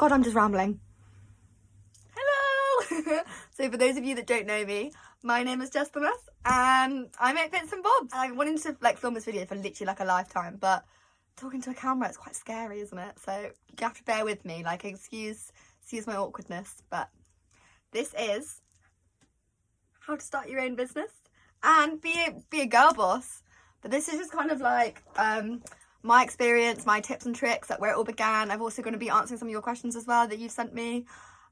God, I'm just rambling. Hello! So for those of you that don't know me, my name is JeSs and I make bits and bobs. I wanted to film this video for literally a lifetime, but talking to a camera is quite scary, isn't it? So you have to bear with me, excuse my awkwardness, but this is how to start your own business and be a girl boss. But this is just kind of my experience, my tips and tricks, where it all began. I'm also going to be answering some of your questions as well that you've sent me,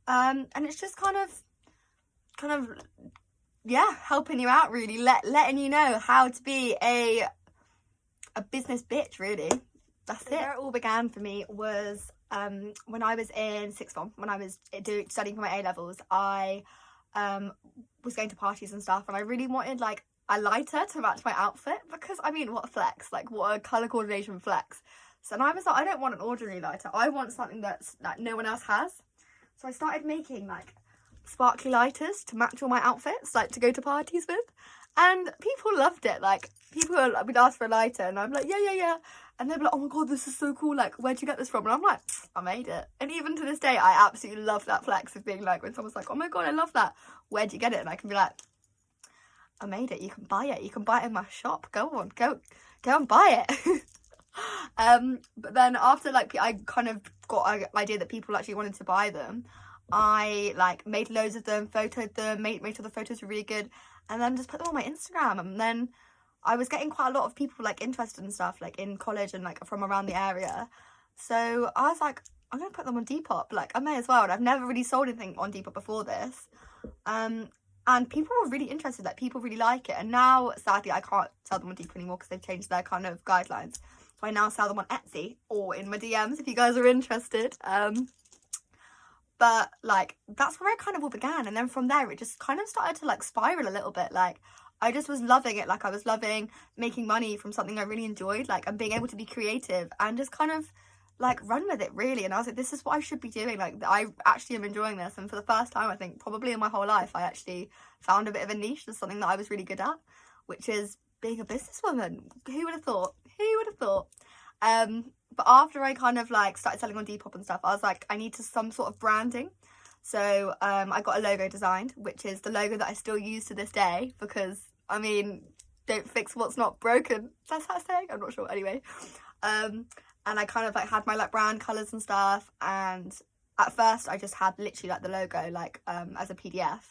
and it's just kind of yeah, helping you out, really, letting you know how to be a business bitch, really. That's it. Where it all began for me was when I was in sixth form, when I was studying for my A-levels. I was going to parties and stuff, and I really wanted a lighter to match my outfit, because I mean, what a flex, what a colour coordination flex. So then I was like, I don't want an ordinary lighter, I want something that no one else has. So I started making sparkly lighters to match all my outfits, to go to parties with, and people loved it. People would ask for a lighter, and I'm like, yeah, and they'd be like, oh my god, this is so cool, where'd you get this from? And I'm like, I made it. And even to this day, I absolutely love that flex of being when someone's like, oh my god, I love that, where'd you get it? And I can be like, I made it. You can buy it. You can buy it in my shop. Go on, go and buy it. But then after I kind of got an idea that people actually wanted to buy them, I made loads of them, photoed them, made sure the photos were really good, and then just put them on my Instagram. And then I was getting quite a lot of people interested in stuff in college and from around the area. So I was like, I'm gonna put them on Depop. I may as well. And I've never really sold anything on Depop before this. And people were really interested, people really like it. And now, sadly, I can't sell them on Depop anymore because they've changed their kind of guidelines. So I now sell them on Etsy or in my DMs if you guys are interested. But that's where it kind of all began. And then from there, it just kind of started to spiral a little bit. I just was loving it. I was loving making money from something I really enjoyed, and being able to be creative and just kind of run with it, really. And I was like, this is what I should be doing. I actually am enjoying this. And for the first time, I think probably in my whole life, I actually found a bit of a niche as something that I was really good at, which is being a businesswoman. Who would have thought? But after I kind of started selling on Depop and stuff, I was like, I need some sort of branding. So I got a logo designed, which is the logo that I still use to this day, because I mean, don't fix what's not broken. That's that saying? I'm not sure. Anyway, and I kind of had my brand colours and stuff, and at first I just had literally the logo as a PDF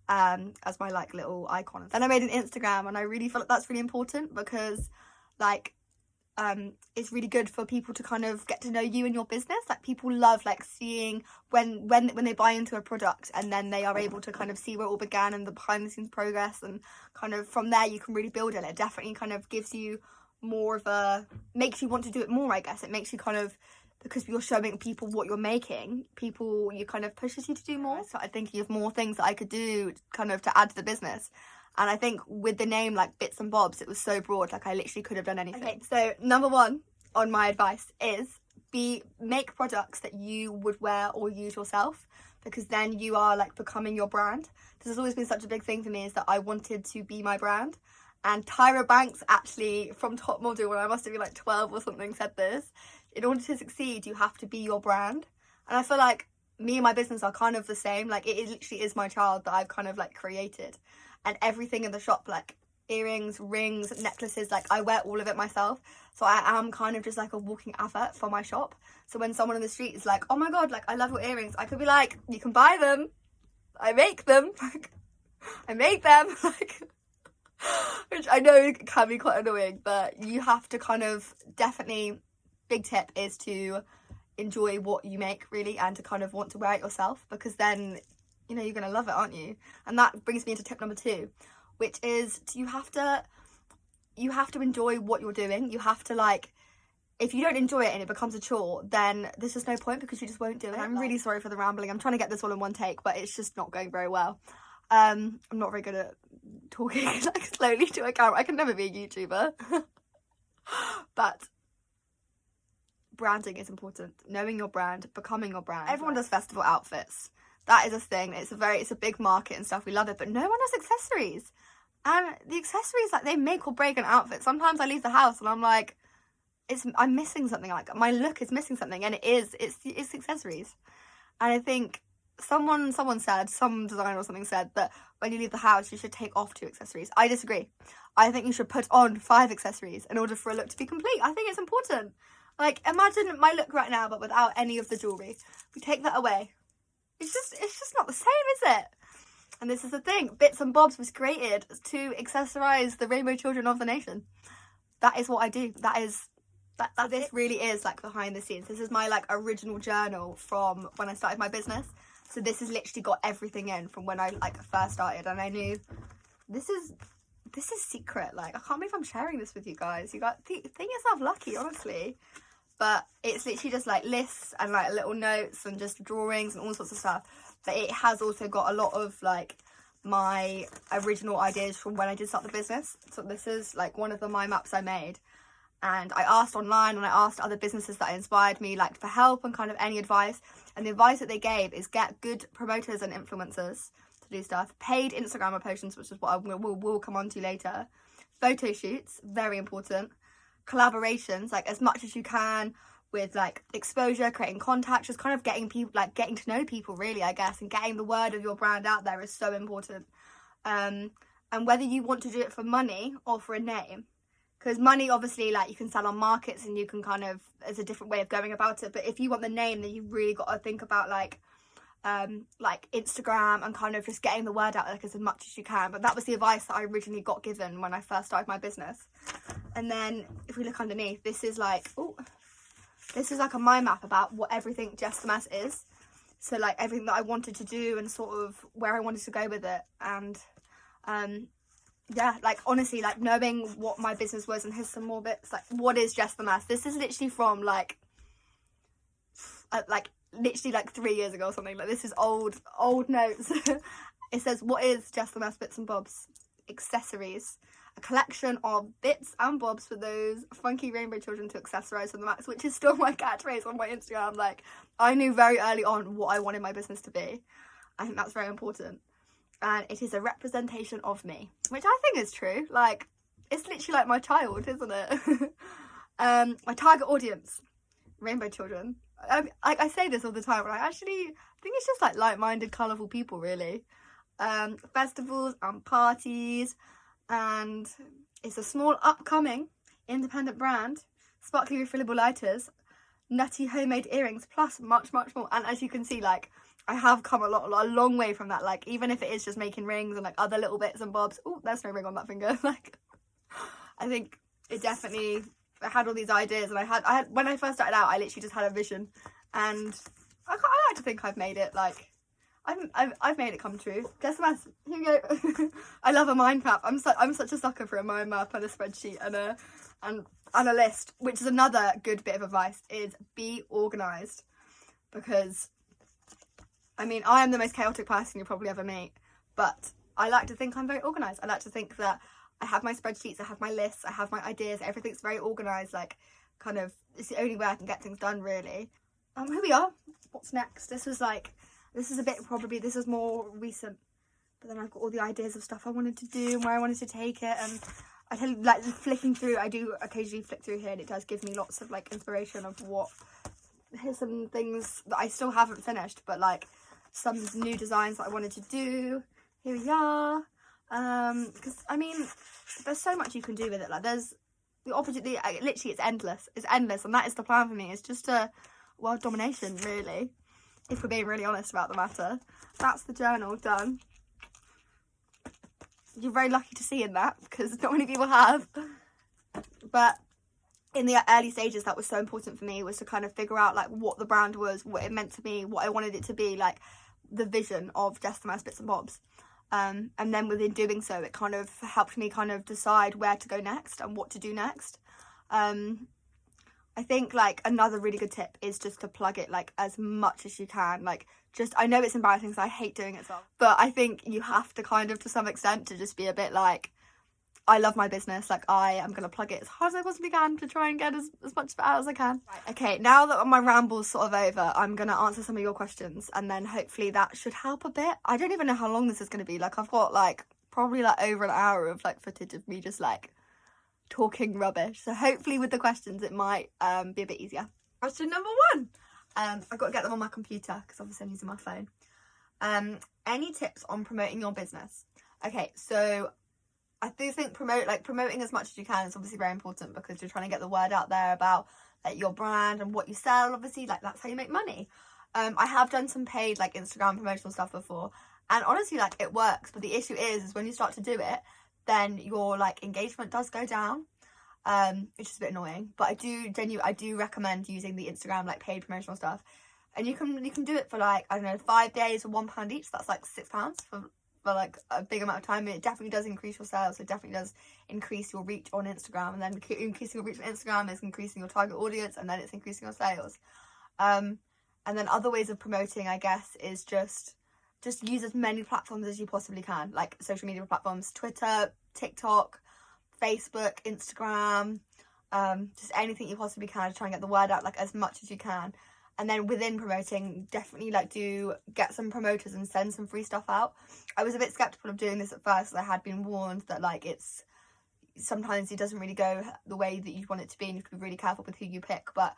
as my little icon. Then I made an Instagram, and I really feel that's really important, because it's really good for people to kind of get to know you and your business. People love seeing when they buy into a product, and then they are able to kind of see where it all began and the behind the scenes progress, and kind of from there you can really build it. It definitely kind of gives you more of makes you want to do it more, I guess. It makes you kind of, because you're showing people what you're making, you kind of pushes you to do more. So I started thinking of more things that I could do kind of to add to the business. And I think with the name Bits and Bobs, it was so broad, I literally could have done anything. Okay, so number one on my advice is make products that you would wear or use yourself, because then you are becoming your brand. This has always been such a big thing for me, is that I wanted to be my brand. And Tyra Banks, actually, from Top Model, when I must have been 12 or something, said this: in order to succeed, you have to be your brand. And I feel me and my business are kind of the same. It literally is my child that I've kind of created. And everything in the shop, earrings, rings, necklaces, I wear all of it myself. So I am kind of just a walking advert for my shop. So when someone on the street is like, oh my god, I love your earrings, I could be like, you can buy them. I make them. I make them. Which I know can be quite annoying, but you have to kind of definitely, big tip is to enjoy what you make, really, and to kind of want to wear it yourself, because then, you know, you're going to love it, aren't you? And that brings me into tip number 2, which is you have to enjoy what you're doing. You have to if you don't enjoy it and it becomes a chore, then there's just no point, because you just won't do it. I'm really sorry for the rambling. I'm trying to get this all in one take, but it's just not going very well. I'm not very good at talking slowly to a camera. I can never be a YouTuber. But branding is important. Knowing your brand, becoming your brand. Everyone does festival outfits. That is a thing. It's a big market and stuff. We love it, but no one does accessories. And the accessories, they make or break an outfit. Sometimes I leave the house and I'm like, I'm missing something. Like, my look is missing something, and it's accessories. And I think someone said, some designer or something said, that when you leave the house you should take off 2 accessories. I disagree. I think you should put on 5 accessories in order for a look to be complete. I think it's important. Like, imagine my look right now but without any of the jewellery. We take that away. It's just not the same, is it? And this is the thing. Bits and Bobs was created to accessorise the rainbow children of the nation. That is what I do. This really is like behind the scenes. This is my like original journal from when I started my business. So this has literally got everything in from when I like first started, and I knew this is secret. Like, I can't believe I'm sharing this with you guys. You got think yourself lucky, honestly. But it's literally just like lists and like little notes and just drawings and all sorts of stuff. But it has also got a lot of like my original ideas from when I did start the business. So this is like one of the mind maps I made. And I asked online and I asked other businesses that inspired me like for help and kind of any advice. And the advice that they gave is get good promoters and influencers to do stuff. Paid Instagram promotions, which is what we'll come on to later. Photo shoots, very important. Collaborations, like as much as you can with like exposure, creating contacts, just kind of getting people, like getting to know people really, I guess. And getting the word of your brand out there is so important. And whether you want to do it for money or for a name. Because money, obviously, like you can sell on markets and you can kind of, there's a different way of going about it. But if you want the name, then you've really got to think about like Instagram and kind of just getting the word out like as much as you can. But that was the advice that I originally got given when I first started my business. And then if we look underneath, this is like a mind map about what everything JeSs is. So like everything that I wanted to do and sort of where I wanted to go with it. And yeah, like honestly, like knowing what my business was, and here's some more bits. Like, what is JeSs? This is literally from like literally like 3 years ago or something. Like, this is old notes. It says, what is JeSs Bits and Bobs? Accessories. A collection of bits and bobs for those funky rainbow children to accessorise to the max, which is still my catchphrase on my Instagram. Like, I knew very early on what I wanted my business to be. I think that's very important. And it is a representation of me, which I think is true. Like, it's literally like my child, isn't it? My target audience, rainbow children. I say this all the time, but I actually think it's just like like-minded, colourful people, really. Festivals and parties, and it's a small upcoming independent brand, sparkly refillable lighters, nutty homemade earrings, plus much more. And as you can see, like, I have come a long way from that. Like, even if it is just making rings and like other little bits and bobs. Oh, there's no ring on that finger. Like, I think it definitely, I had all these ideas, and I had when I first started out, I literally just had a vision, and I like to think I've made it. Like, I've made it come true. JeSs, here you go. I love a mind map. I'm such a sucker for a mind map and a spreadsheet and a list. Which is another good bit of advice, is be organised, because I mean, I am the most chaotic person you'll probably ever meet, but I like to think I'm very organised. I like to think that I have my spreadsheets, I have my lists, I have my ideas, everything's very organised. Like, kind of, it's the only way I can get things done, really. Here we are. What's next? This is more recent, but then I've got all the ideas of stuff I wanted to do and where I wanted to take it. And I tell you, like, flicking through, I do occasionally flick through here, and it does give me lots of like inspiration of here's some things that I still haven't finished, but like some new designs that I wanted to do. Here we are. Because I mean, there's so much you can do with it. Like, there's the opposite, literally it's endless, and that is the plan for me. It's just a world domination, really, if we're being really honest about the matter. That's the journal done. You're very lucky to see in that, because not many people have. But in the early stages, that was so important for me, was to kind of figure out like what the brand was, what it meant to me, what I wanted it to be, like the vision of JeSs Bits and Bobs. And then within doing so, it kind of helped me kind of decide where to go next and what to do next. I think like another really good tip is just to plug it like as much as you can. Like, just, I know it's embarrassing because I hate doing it, but I think you have to kind of, to some extent, to just be a bit like, I love my business, like I am going to plug it as hard as I possibly can to try and get as much out as I can. Right, okay, now that my ramble's sort of over, I'm going to answer some of your questions, and then hopefully that should help a bit. I don't even know how long this is going to be. Like, I've got like probably like over an hour of like footage of me just like talking rubbish. So hopefully with the questions it might be a bit easier. Question number 1. I've got to get them on my computer because obviously I'm using my phone. Any tips on promoting your business? Okay, so I do think promoting as much as you can is obviously very important because you're trying to get the word out there about like your brand and what you sell. Obviously, like that's how you make money. I have done some paid like Instagram promotional stuff before, and honestly, like it works. But the issue is when you start to do it, then your like engagement does go down, which is a bit annoying. But I do recommend using the Instagram like paid promotional stuff, and you can do it for like, I don't know, 5 days for £1 each. So that's like £6 for like a big amount of time. It definitely does increase your sales. It definitely does increase your reach on Instagram, and then increasing your reach on Instagram is increasing your target audience, and then it's increasing your sales. And then other ways of promoting, I guess, is just use as many platforms as you possibly can, like social media platforms, Twitter, TikTok, Facebook, Instagram, just anything you possibly can to try and get the word out like as much as you can. And then within promoting, definitely like do get some promoters and send some free stuff out. I was a bit skeptical of doing this at first, as I had been warned that like sometimes it doesn't really go the way that you want it to be, and you have to be really careful with who you pick. But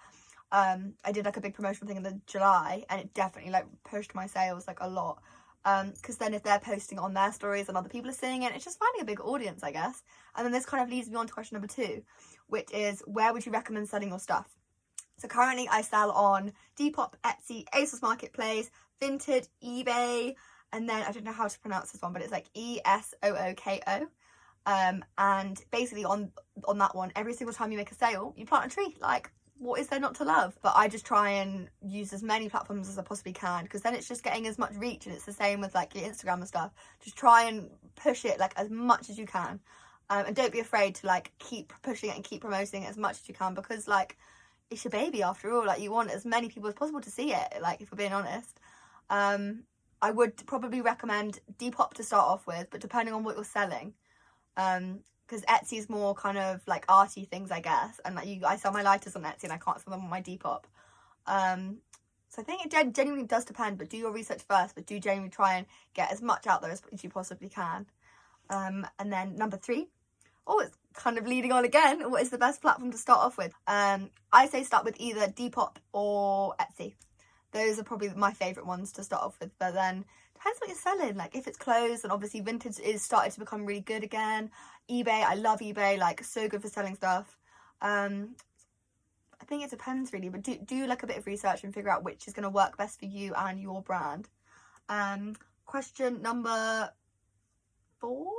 I did like a big promotional thing in the July, and it definitely like pushed my sales like a lot, because then if they're posting on their stories and other people are seeing it, it's just finding a big audience, I guess. And then this kind of leads me on to question number 2, which is, where would you recommend selling your stuff? So currently I sell on Depop, Etsy, ASOS Marketplace, Vinted, eBay, and then I don't know how to pronounce this one, but it's like ESOOKO. And basically on that one, every single time you make a sale, you plant a tree. Like, what is there not to love? But I just try and use as many platforms as I possibly can, because then it's just getting as much reach, and it's the same with like your Instagram and stuff. Just try and push it like as much as you can, and don't be afraid to like keep pushing it and keep promoting it as much as you can, because like it's your baby after all. Like you want as many people as possible to see it, like if we're being honest. I would probably recommend Depop to start off with, but depending on what you're selling, because Etsy is more kind of like arty things, I guess, and like I sell my lighters on Etsy and I can't sell them on my Depop. So I think it genuinely does depend, but do your research first, but do genuinely try and get as much out there as you possibly can. And then number 3, it's kind of leading on again, what is the best platform to start off with? I say start with either Depop or Etsy. Those are probably my favourite ones to start off with, but then depends what you're selling. Like if it's clothes, and obviously vintage is starting to become really good again. eBay, I love eBay, like so good for selling stuff. I think it depends really, but do like a bit of research and figure out which is going to work best for you and your brand. Question number 4.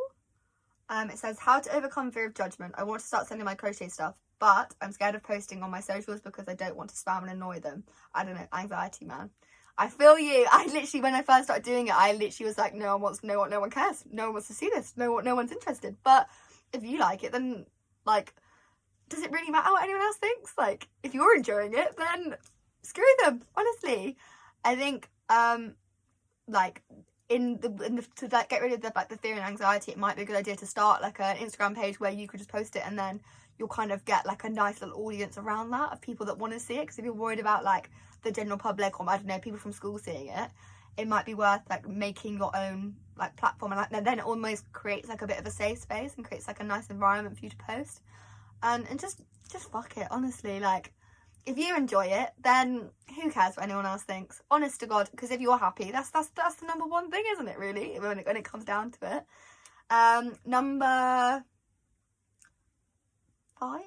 It says, how to overcome fear of judgment. I want to start selling my crochet stuff, but I'm scared of posting on my socials because I don't want to spam and annoy them. I don't know, anxiety, man. I feel you. I literally, when I first started doing it, I literally was like, no one cares. No one wants to see this. No one's interested. But if you like it, then like, does it really matter what anyone else thinks? Like, if you're enjoying it, then screw them, honestly. I think, like, to like get rid of the fear and anxiety, it might be a good idea to start like an Instagram page where you could just post it, and then you'll kind of get like a nice little audience around that of people that want to see it. Because if you're worried about like the general public, or I don't know, people from school seeing it, it might be worth like making your own like platform, and then it almost creates like a bit of a safe space and creates like a nice environment for you to post, and just fuck it, honestly. Like if you enjoy it, then who cares what anyone else thinks? Honest to God, because if you're happy, that's the number one thing, isn't it? Really, when it comes down to it. Number 5,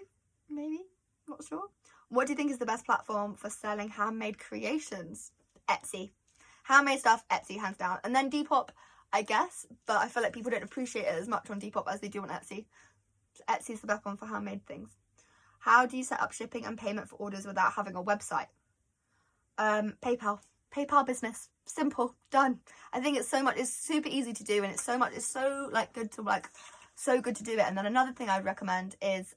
maybe, not sure. What do you think is the best platform for selling handmade creations? Etsy. Handmade stuff, Etsy, hands down. And then Depop, I guess, but I feel like people don't appreciate it as much on Depop as they do on Etsy. So Etsy's the best one for handmade things. How do you set up shipping and payment for orders without having a website? PayPal business. Simple. Done. I think it's super easy to do, and it's so good to do it. And then another thing I'd recommend is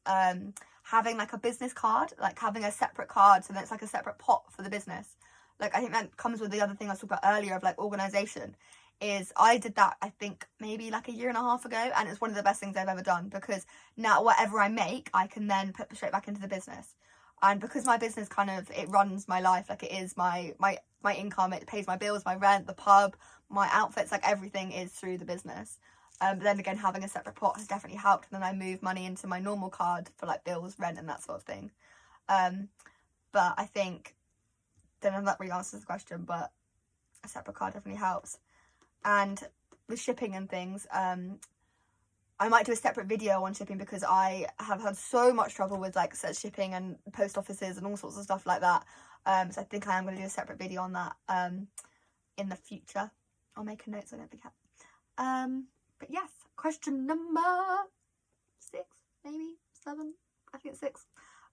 having like a business card, like having a separate card, so that it's like a separate pot for the business. Like I think that comes with the other thing I was talking about earlier of like organization. Is I did that, I think maybe like a year and a half ago, and it's one of the best things I've ever done, because now whatever I make, I can then put straight back into the business. And because my business kind of, it runs my life, like it is my income, it pays my bills, my rent, the pub, my outfits, like everything is through the business. But then again, having a separate pot has definitely helped. And then I move money into my normal card for like bills, rent, and that sort of thing. But I think, don't know if that really answers the question, but a separate card definitely helps. And with shipping and things, I might do a separate video on shipping, because I have had so much trouble with like shipping and post offices and all sorts of stuff like that. So I think I am going to do a separate video on that in the future. I'll make a note so I don't forget. But yes, question number 6, maybe 7. I think it's 6.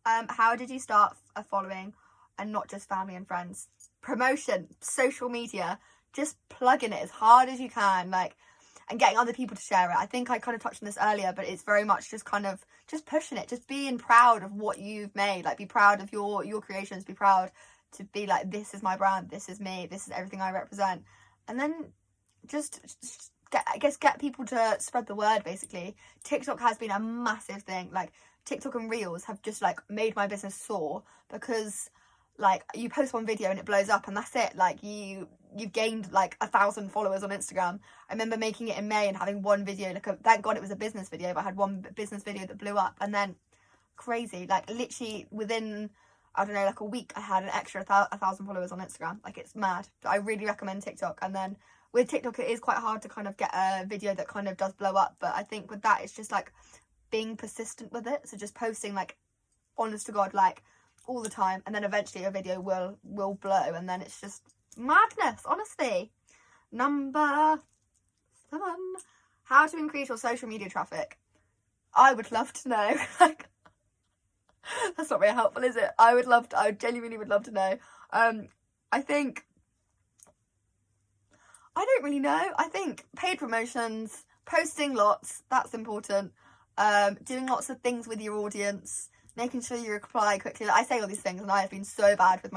How did you start a following, and not just family and friends? Promotion, social media, just plugging it as hard as you can, like, and getting other people to share it. I think I kind of touched on this earlier, but it's very much just kind of just pushing it, just being proud of what you've made, like be proud of your creations, be proud to be like, this is my brand, this is me, this is everything I represent. And then just get people to spread the word, basically. TikTok has been a massive thing. Like TikTok and Reels have just like made my business soar, because like you post one video and it blows up and that's it. Like you've gained like 1,000 followers on Instagram. I remember making it in May and having one video, like thank God it was a business video, but I had one business video that blew up, and then crazy, like literally within, I don't know, like a week I had an extra 1,000 followers on Instagram. Like it's mad. I really recommend TikTok. And then with TikTok it is quite hard to kind of get a video that kind of does blow up, but I think with that it's just like being persistent with it. So just posting like honest to God, like all the time, and then eventually a video will blow, and then it's just madness, honestly. Number 7, how to increase your social media traffic. I would love to know. Like, that's not very helpful, is it? I genuinely would love to know. I think, I don't really know. I think paid promotions, posting lots, that's important. Doing lots of things with your audience, making sure you reply quickly. Like, I say all these things, and I have been so bad with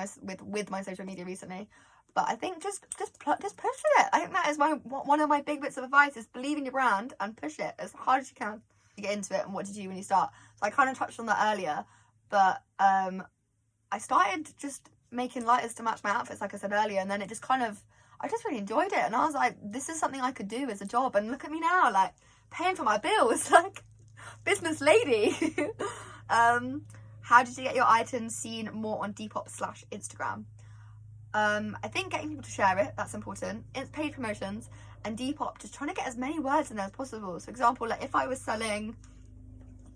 my social media recently. But I think just push it. I think that is one of my big bits of advice, is believe in your brand and push it as hard as you can. You get into it, and what did you do when you start? So I kind of touched on that earlier, but I started just making lighters to match my outfits, like I said earlier, and then it just kind of, I just really enjoyed it, and I was like, this is something I could do as a job, and look at me now, like paying for my bills, like business lady. How did you get your items seen more on Depop/Instagram? I think getting people to share it, that's important. It's paid promotions, and Depop, just trying to get as many words in there as possible. So for example, like if I was selling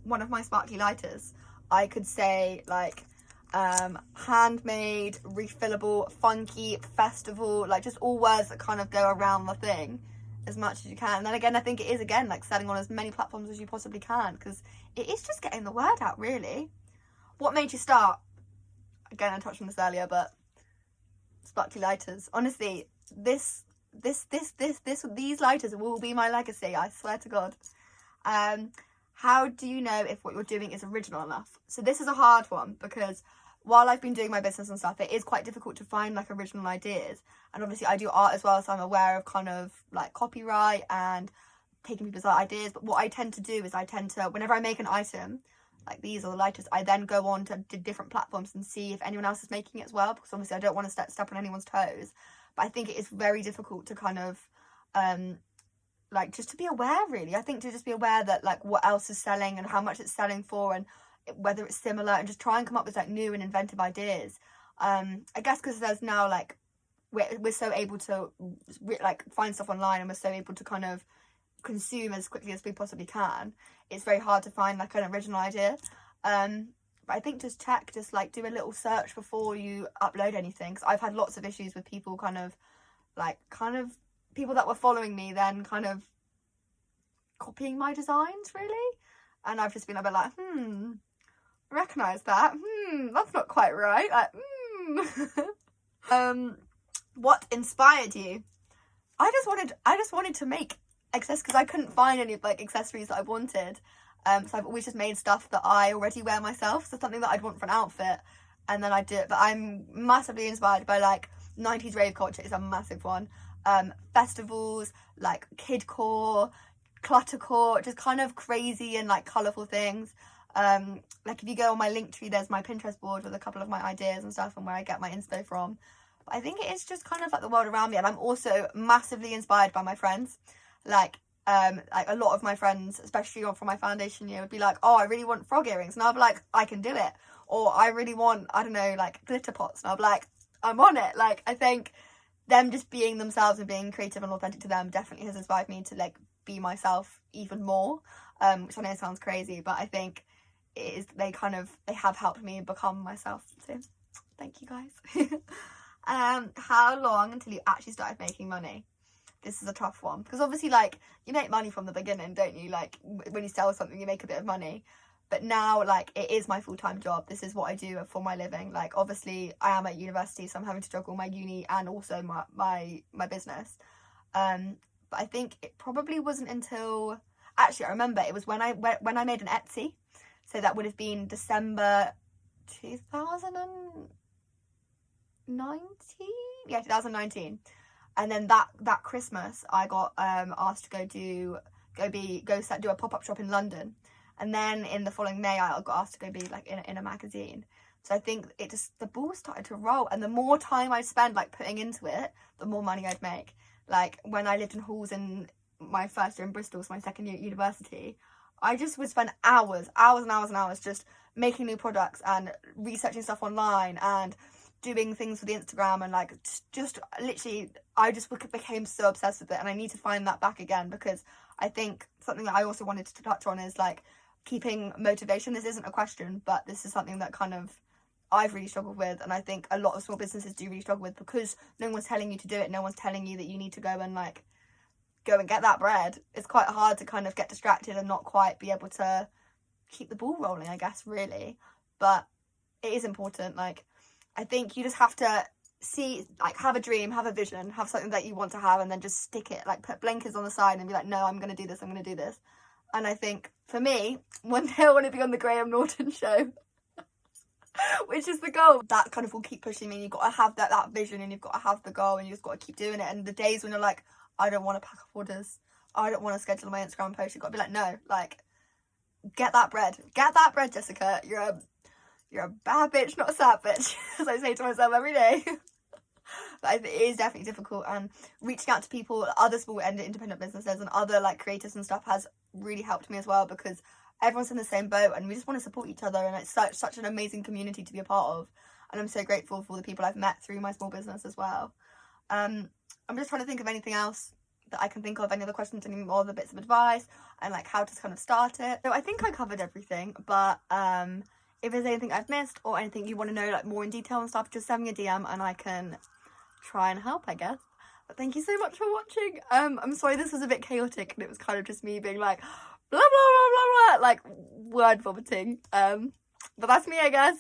one of my sparkly lighters, I could say like handmade, refillable, funky, festival, like just all words that kind of go around the thing as much as you can. And then again, I think it is again like selling on as many platforms as you possibly can, because it is just getting the word out, really. What made you start? Again, I touched on this earlier, but sparkly lighters. Honestly, these lighters will be my legacy, I swear to God. How do you know if what you're doing is original enough? So this is a hard one, because while I've been doing my business and stuff, it is quite difficult to find like original ideas. And obviously I do art as well, so I'm aware of kind of like copyright and taking people's ideas. But what I tend to do is whenever I make an item, like these are the lighters, I then go on to different platforms and see if anyone else is making it as well, because obviously I don't want to step on anyone's toes. But I think it is very difficult to kind of like just to be aware, really. I think to just be aware that like what else is selling and how much it's selling for, and whether it's similar, and just try and come up with like new and inventive ideas. I guess because there's now like we're so able to like find stuff online, and we're so able to kind of consume as quickly as we possibly can, it's very hard to find like an original idea. But I think just like do a little search before you upload anything, because I've had lots of issues with people kind of people that were following me then kind of copying my designs, really, and I've just been a bit like, recognize that, that's not quite right, like, what inspired you? I just wanted to make accessories, because I couldn't find any like accessories that I wanted. So I've always just made stuff that I already wear myself, so something that I'd want for an outfit, and then I do it. But I'm massively inspired by like 90s rave culture is a massive one. Festivals, like kidcore, cluttercore, just kind of crazy and like colourful things. Like if you go on my link tree, there's my Pinterest board with a couple of my ideas and stuff, and where I get my inspo from. But I think it is just kind of like the world around me, and I'm also massively inspired by my friends. Like Like a lot of my friends, especially from my foundation year, would be like, oh, I really want frog earrings, and I'll be like, I can do it. Or I really want, I don't know, like glitter pots, and I'll be like, I'm on it. Like, I think them just being themselves and being creative and authentic to them definitely has inspired me to like be myself even more, which I know sounds crazy, but I think it is, they have helped me become myself. So thank you guys. How long until you actually started making money? This is a tough one, because obviously, like, you make money from the beginning, don't you? Like, when you sell something, you make a bit of money. But now, like, it is my full-time job. This is what I do for my living. Like, obviously, I am at university, so I'm having to juggle my uni and also my business. But I think it probably wasn't until... Actually, I remember it was when I made an Etsy. So that would have been December 2019? Yeah, 2019. And then that Christmas, I got asked to do a pop-up shop in London. And then in the following May, I got asked to go be like in a magazine. So I think the ball started to roll. And the more time I spend like putting into it, the more money I'd make. Like when I lived in halls in my first year in Bristol, so my second year at university, I just would spend hours and hours just making new products and researching stuff online and doing things for the Instagram, and like just literally I just became so obsessed with it, and I need to find that back again, because I think something that I also wanted to touch on is like keeping motivation. This isn't a question, but this is something that kind of I've really struggled with, and I think a lot of small businesses do really struggle with, because no one's telling you to do it, no one's telling you that you need to go and get that bread. It's quite hard to kind of get distracted and not quite be able to keep the ball rolling, I guess, really. But it is important. Like, I think you just have to see, like, have a dream, have a vision, have something that you want to have, and then just stick it. Like, put blinkers on the side and be like, no, I'm going to do this, I'm going to do this. And I think, for me, one day I want to be on the Graham Norton show, which is the goal. That kind of will keep pushing me. You've got to have that vision, and you've got to have the goal, and you've just got to keep doing it. And the days when you're like, I don't want to pack up orders, I don't want to schedule my Instagram post, you've got to be like, no, like, get that bread, Jessica. You're a bad bitch, not a sad bitch, as I say to myself every day. But it is definitely difficult, and reaching out to people, other small and independent businesses and other like creators and stuff has really helped me as well, because everyone's in the same boat and we just want to support each other, and it's such an amazing community to be a part of, and I'm so grateful for the people I've met through my small business as well. I'm just trying to think of anything else that I can think of, any other questions, any more other bits of advice, and like how to kind of start it. So I think I covered everything, but if there's anything I've missed or anything you want to know like more in detail and stuff, just send me a DM and I can try and help, I guess. But thank you so much for watching. I'm sorry this was a bit chaotic and it was kind of just me being like blah blah blah blah blah, like word vomiting. But that's me, I guess.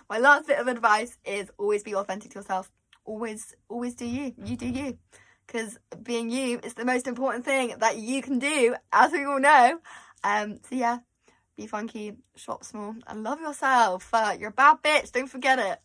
My last bit of advice is always be authentic to yourself. Always do you do you, because being you is the most important thing that you can do, as we all know. So yeah, be funky, shop small, and love yourself. You're a bad bitch, don't forget it.